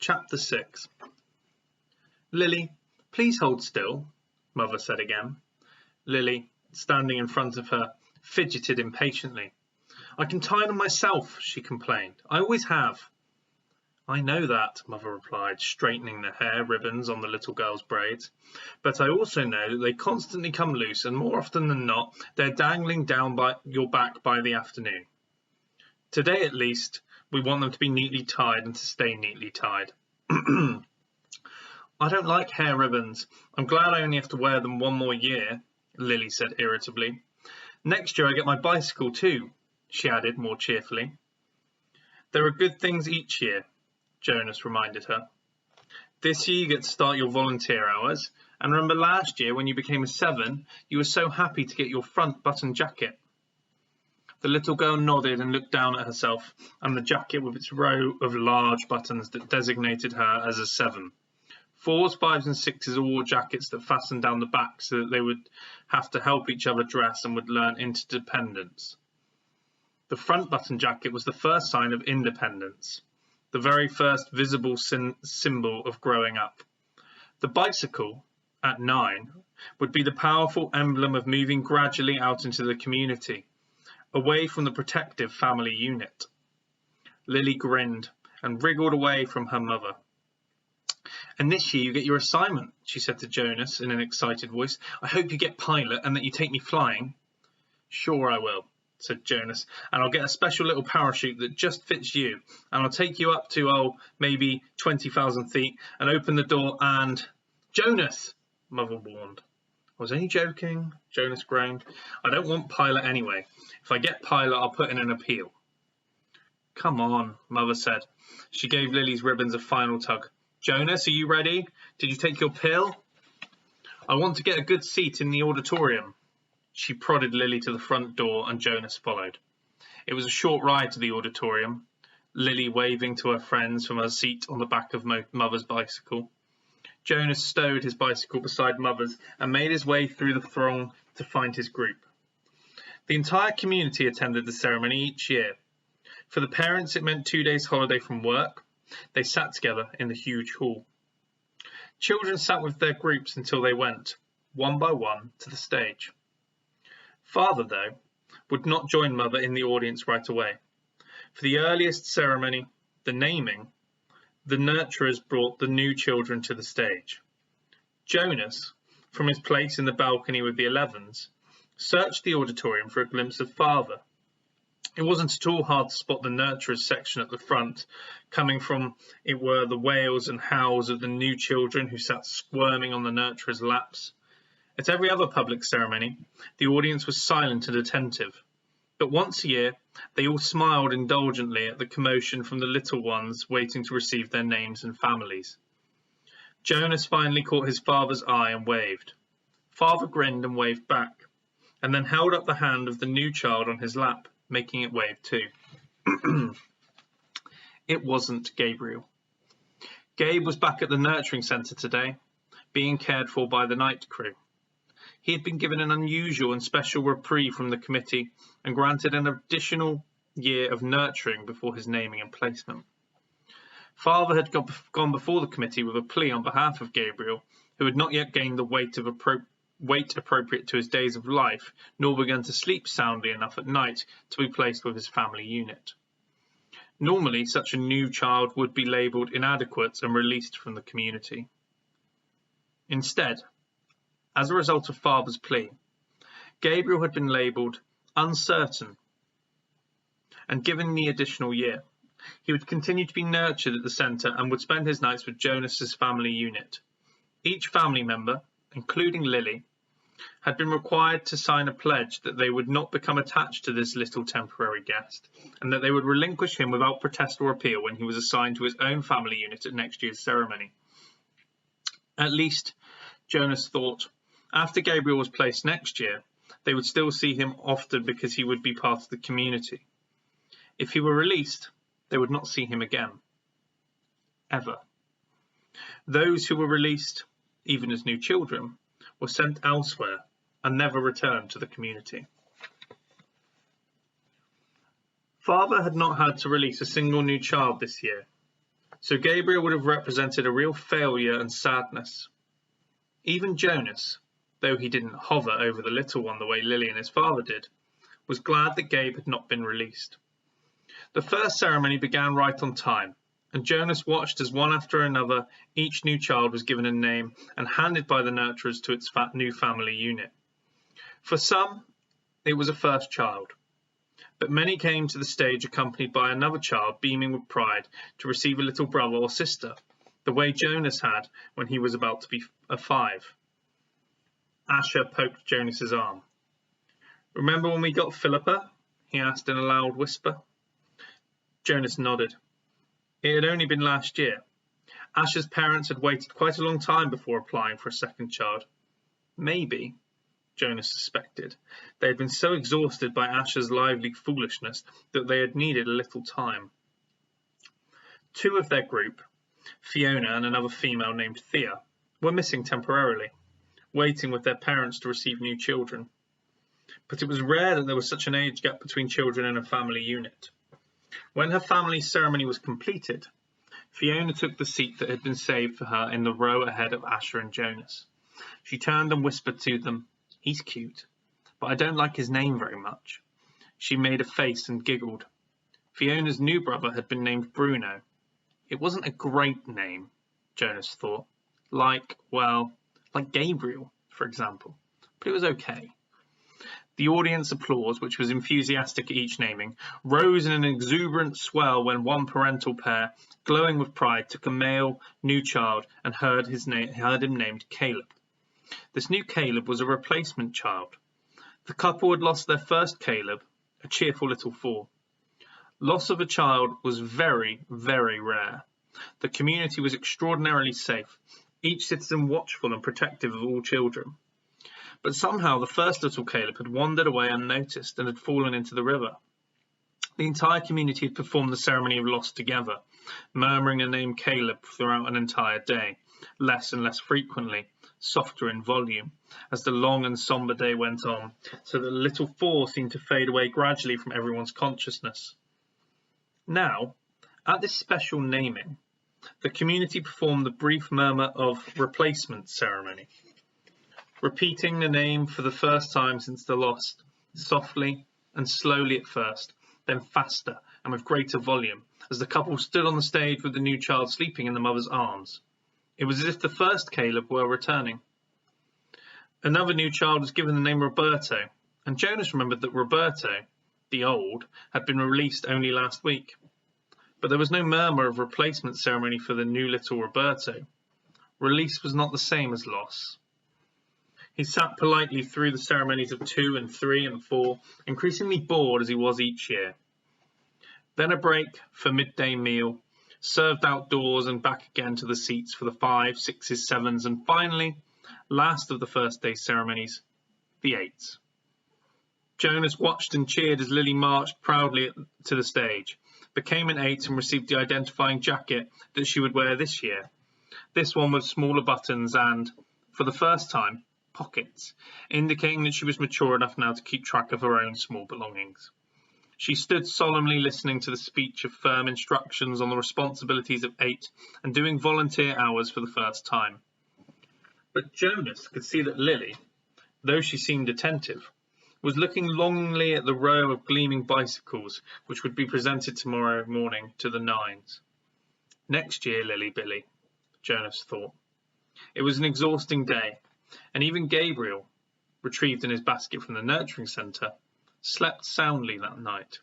Chapter 6. Lily, please hold still, Mother said again. Lily, standing in front of her, fidgeted impatiently. I can tie them myself, she complained. I always have. I know that, Mother replied, straightening the hair ribbons on the little girl's braids. But I also know that they constantly come loose, and more often than not, they're dangling down by your back by the afternoon. Today, at least, we want them to be neatly tied and to stay neatly tied. I don't like hair ribbons. I'm glad I only have to wear them one more year, Lily said irritably. Next year I get my bicycle too, she added more cheerfully. There are good things each year, Jonas reminded her. This year you get to start your volunteer hours, and remember last year when you became a 7, you were so happy to get your front button jacket. The little girl nodded and looked down at herself and the jacket with its row of large buttons that designated her as a 7. 4s, 5s and 6s all wore jackets that fastened down the back so that they would have to help each other dress and would learn interdependence. The front button jacket was the first sign of independence, the very first visible symbol of growing up. The bicycle, at 9, would be the powerful emblem of moving gradually out into the community, away from the protective family unit. Lily grinned and wriggled away from her mother. And this year you get your assignment, she said to Jonas in an excited voice. I hope you get pilot and that you take me flying. Sure I will, said Jonas, and I'll get a special little parachute that just fits you, and I'll take you up to, maybe 20,000 feet and open the door and... Jonas, Mother warned. I was only joking, Jonas groaned. I don't want pilot anyway. If I get pilot, I'll put in an appeal. Come on, Mother said. She gave Lily's ribbons a final tug. Jonas, are you ready? Did you take your pill? I want to get a good seat in the auditorium. She prodded Lily to the front door and Jonas followed. It was a short ride to the auditorium, Lily waving to her friends from her seat on the back of Mother's bicycle. Jonas stowed his bicycle beside Mother's and made his way through the throng to find his group. The entire community attended the ceremony each year. For the parents, it meant 2 days' holiday from work. They sat together in the huge hall. Children sat with their groups until they went, one by one, to the stage. Father, though, would not join Mother in the audience right away. For the earliest ceremony, the naming, the nurturers brought the new children to the stage. Jonas, from his place in the balcony with the 11s, searched the auditorium for a glimpse of Father. It wasn't at all hard to spot the nurturers section at the front, coming from, it were, the wails and howls of the new children who sat squirming on the nurturers' laps. At every other public ceremony, the audience was silent and attentive. But once a year, they all smiled indulgently at the commotion from the little ones waiting to receive their names and families. Jonas finally caught his father's eye and waved. Father grinned and waved back, and then held up the hand of the new child on his lap, making it wave too. It wasn't Gabriel. Gabe was back at the nurturing centre today, being cared for by the night crew. He had been given an unusual and special reprieve from the committee and granted an additional year of nurturing before his naming and placement. Father had gone before the committee with a plea on behalf of Gabriel, who had not yet gained the weight appropriate to his days of life, nor begun to sleep soundly enough at night to be placed with his family unit. Normally, such a new child would be labelled inadequate and released from the community. Instead, as a result of Father's plea, Gabriel had been labelled uncertain and given the additional year. He would continue to be nurtured at the centre and would spend his nights with Jonas's family unit. Each family member, including Lily, had been required to sign a pledge that they would not become attached to this little temporary guest, and that they would relinquish him without protest or appeal when he was assigned to his own family unit at next year's ceremony. At least, Jonas thought, after Gabriel was placed next year, they would still see him often because he would be part of the community. If he were released, they would not see him again. Ever. Those who were released, even as new children, were sent elsewhere and never returned to the community. Father had not had to release a single new child this year. So Gabriel would have represented a real failure and sadness. Even Jonas, though he didn't hover over the little one the way Lily and his father did, was glad that Gabe had not been released. The first ceremony began right on time, and Jonas watched as one after another each new child was given a name and handed by the nurturers to its new family unit. For some, it was a first child, but many came to the stage accompanied by another child beaming with pride to receive a little brother or sister, the way Jonas had when he was about to be 5. Asher poked Jonas's arm. "Remember when we got Philippa?" he asked in a loud whisper. Jonas nodded. It had only been last year. Asher's parents had waited quite a long time before applying for a second child. Maybe, Jonas suspected, they had been so exhausted by Asher's lively foolishness that they had needed a little time. 2 of their group, Fiona and another female named Thea, were missing temporarily, waiting with their parents to receive new children. But it was rare that there was such an age gap between children in a family unit. When her family ceremony was completed, Fiona took the seat that had been saved for her in the row ahead of Asher and Jonas. She turned and whispered to them, "He's cute, but I don't like his name very much." She made a face and giggled. Fiona's new brother had been named Bruno. It wasn't a great name, Jonas thought. Like Gabriel, for example. But it was okay. The audience applause, which was enthusiastic at each naming, rose in an exuberant swell when one parental pair, glowing with pride, took a male new child and heard him named Caleb. This new Caleb was a replacement child. The couple had lost their first Caleb, a cheerful little 4. Loss of a child was very, very rare. The community was extraordinarily safe, each citizen watchful and protective of all children. But somehow the first little Caleb had wandered away unnoticed and had fallen into the river. The entire community had performed the ceremony of loss together, murmuring the name Caleb throughout an entire day, less and less frequently, softer in volume, as the long and sombre day went on, so that the little 4 seemed to fade away gradually from everyone's consciousness. Now, at this special naming, the community performed the brief murmur of replacement ceremony, repeating the name for the first time since the loss, softly and slowly at first, then faster and with greater volume, as the couple stood on the stage with the new child sleeping in the mother's arms. It was as if the first Caleb were returning. Another new child was given the name Roberto, and Jonas remembered that Roberto, the old, had been released only last week. But there was no murmur of replacement ceremony for the new little Roberto. Release was not the same as loss. He sat politely through the ceremonies of 2 and 3 and 4, increasingly bored as he was each year. Then a break for midday meal, served outdoors and back again to the seats for the 5s, 6s, 7s, and finally, last of the first day's ceremonies, the 8s. Jonas watched and cheered as Lily marched proudly to the stage, became an 8 and received the identifying jacket that she would wear this year. This one with smaller buttons and, for the first time, pockets, indicating that she was mature enough now to keep track of her own small belongings. She stood solemnly listening to the speech of firm instructions on the responsibilities of 8 and doing volunteer hours for the first time. But Jonas could see that Lily, though she seemed attentive, was looking longingly at the row of gleaming bicycles which would be presented tomorrow morning to the 9s. Next year, Billy, Jonas thought. It was an exhausting day, and even Gabriel, retrieved in his basket from the nurturing centre, slept soundly that night.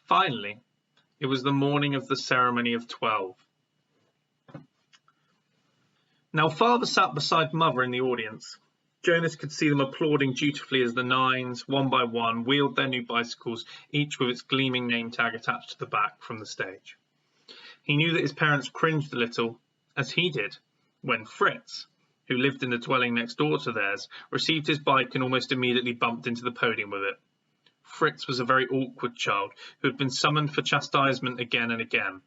Finally, it was the morning of the ceremony of 12. Now father sat beside mother in the audience. Jonas could see them applauding dutifully as the 9s, one by one, wheeled their new bicycles, each with its gleaming name tag attached to the back, from the stage. He knew that his parents cringed a little, as he did, when Fritz, who lived in the dwelling next door to theirs, received his bike and almost immediately bumped into the podium with it. Fritz was a very awkward child who had been summoned for chastisement again and again.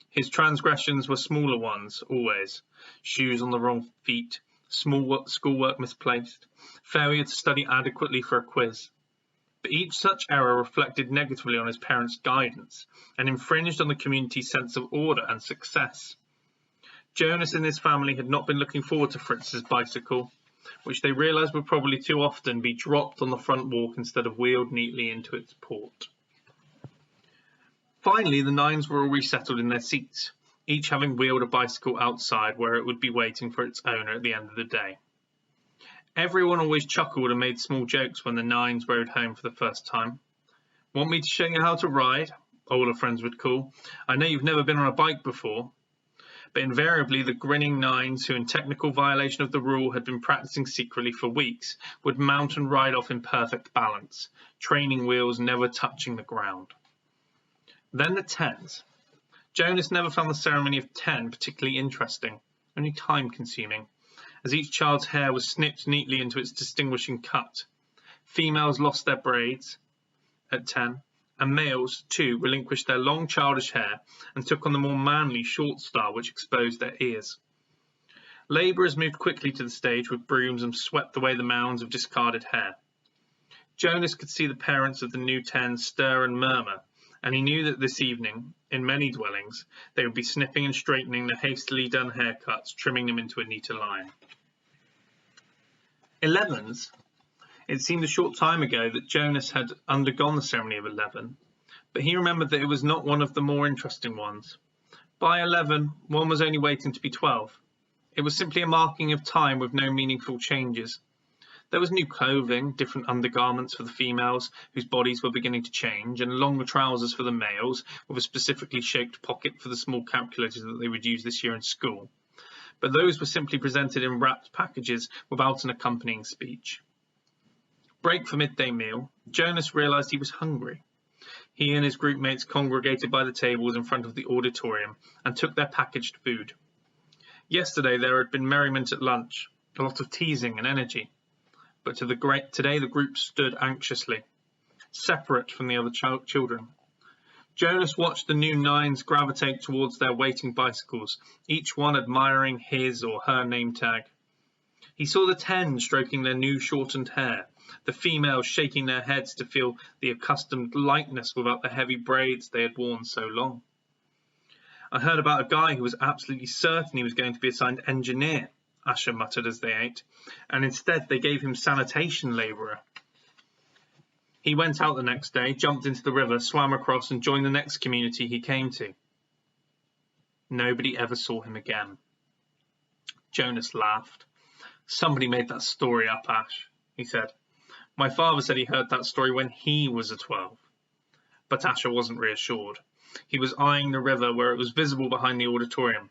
His transgressions were smaller ones, always. Shoes on the wrong feet, schoolwork misplaced, failure to study adequately for a quiz. but each such error reflected negatively on his parents' guidance and infringed on the community's sense of order and success. Jonas and his family had not been looking forward to Fritz's bicycle, which they realised would probably too often be dropped on the front walk instead of wheeled neatly into its port. Finally, the nines were all resettled in their seats, each having wheeled a bicycle outside where it would be waiting for its owner at the end of the day. Everyone always chuckled and made small jokes when the nines rode home for the first time. "Want me to show you how to ride?" older friends would call. "I know you've never been on a bike before." But invariably the grinning nines, who in technical violation of the rule had been practicing secretly for weeks, would mount and ride off in perfect balance, training wheels never touching the ground. Then the tens. Jonas never found the ceremony of 10 particularly interesting, only time-consuming, as each child's hair was snipped neatly into its distinguishing cut. Females lost their braids at 10, and males, too, relinquished their long childish hair and took on the more manly short style which exposed their ears. Labourers moved quickly to the stage with brooms and swept away the mounds of discarded hair. Jonas could see the parents of the new 10 stir and murmur, and he knew that this evening, in many dwellings, they would be snipping and straightening the hastily done haircuts, trimming them into a neater line. 11s. It seemed a short time ago that Jonas had undergone the ceremony of 11, but he remembered that it was not one of the more interesting ones. By 11, one was only waiting to be 12. It was simply a marking of time with no meaningful changes. There was new clothing, different undergarments for the females, whose bodies were beginning to change, and longer trousers for the males, with a specifically shaped pocket for the small calculators that they would use this year in school. But those were simply presented in wrapped packages without an accompanying speech. Break for midday meal, Jonas realised he was hungry. He and his group mates congregated by the tables in front of the auditorium and took their packaged food. Yesterday there had been merriment at lunch, a lot of teasing and energy. But today the group stood anxiously, separate from the other children. Jonas watched the new nines gravitate towards their waiting bicycles, each one admiring his or her name tag. He saw the 10 stroking their new shortened hair, the females shaking their heads to feel the accustomed lightness without the heavy braids they had worn so long. "I heard about a guy who was absolutely certain he was going to be assigned engineer," Asher muttered as they ate, "and instead they gave him sanitation labourer." He went out the next day, jumped into the river, swam across and joined the next community he came to. Nobody ever saw him again. Jonas laughed. "Somebody made that story up, Ash," he said. "My father said he heard that story when he was a 12. But Asher wasn't reassured. He was eyeing the river where it was visible behind the auditorium.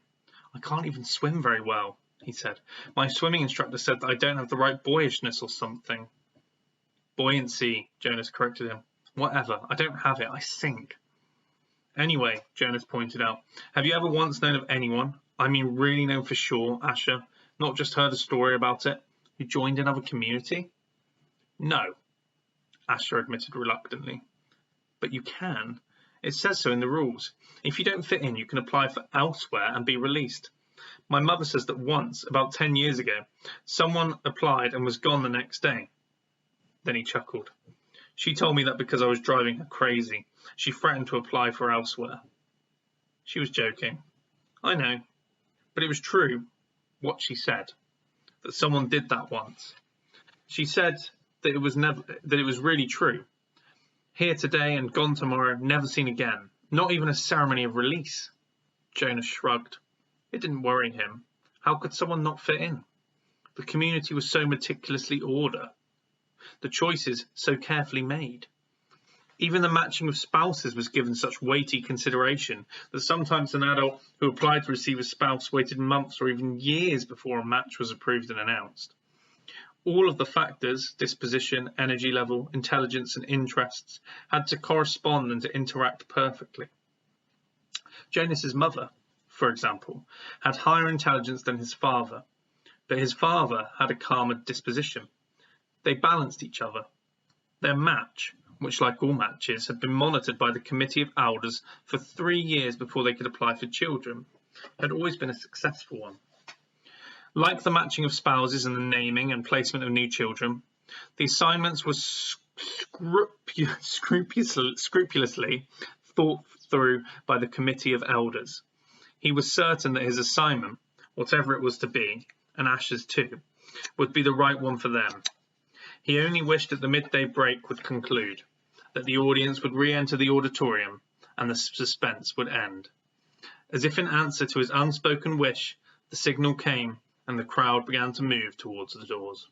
"I can't even swim very well," he said. "My swimming instructor said that I don't have the right boyishness or something." "Buoyancy," Jonas corrected him. "Whatever, I don't have it, I sink." "Anyway," Jonas pointed out, "have you ever once known of anyone, I mean really known for sure, Asher, not just heard a story about it, who joined another community?" "No," Asher admitted reluctantly. "But you can. It says so in the rules. If you don't fit in, you can apply for elsewhere and be released. My mother says that once, about 10 years ago, someone applied and was gone the next day." Then he chuckled. "She told me that because I was driving her crazy. She threatened to apply for elsewhere." She was joking. I know. But it was true, what she said, that someone did that once. She said that it was really true. Here today and gone tomorrow, never seen again. Not even a ceremony of release. Jonas shrugged. It didn't worry him. How could someone not fit in? The community was so meticulously ordered. The choices so carefully made. Even the matching of spouses was given such weighty consideration that sometimes an adult who applied to receive a spouse waited months or even years before a match was approved and announced. All of the factors, disposition, energy level, intelligence and interests, had to correspond and to interact perfectly. Jonas's mother, for example, had higher intelligence than his father, but his father had a calmer disposition. They balanced each other. Their match, which like all matches had been monitored by the Committee of Elders for 3 years before they could apply for children, had always been a successful one. Like the matching of spouses and the naming and placement of new children, the assignments were scrupulously thought through by the committee of elders. He was certain that his assignment, whatever it was to be, and Asher's too, would be the right one for them. He only wished that the midday break would conclude, that the audience would re-enter the auditorium, and the suspense would end. As if in answer to his unspoken wish, the signal came, and the crowd began to move towards the doors.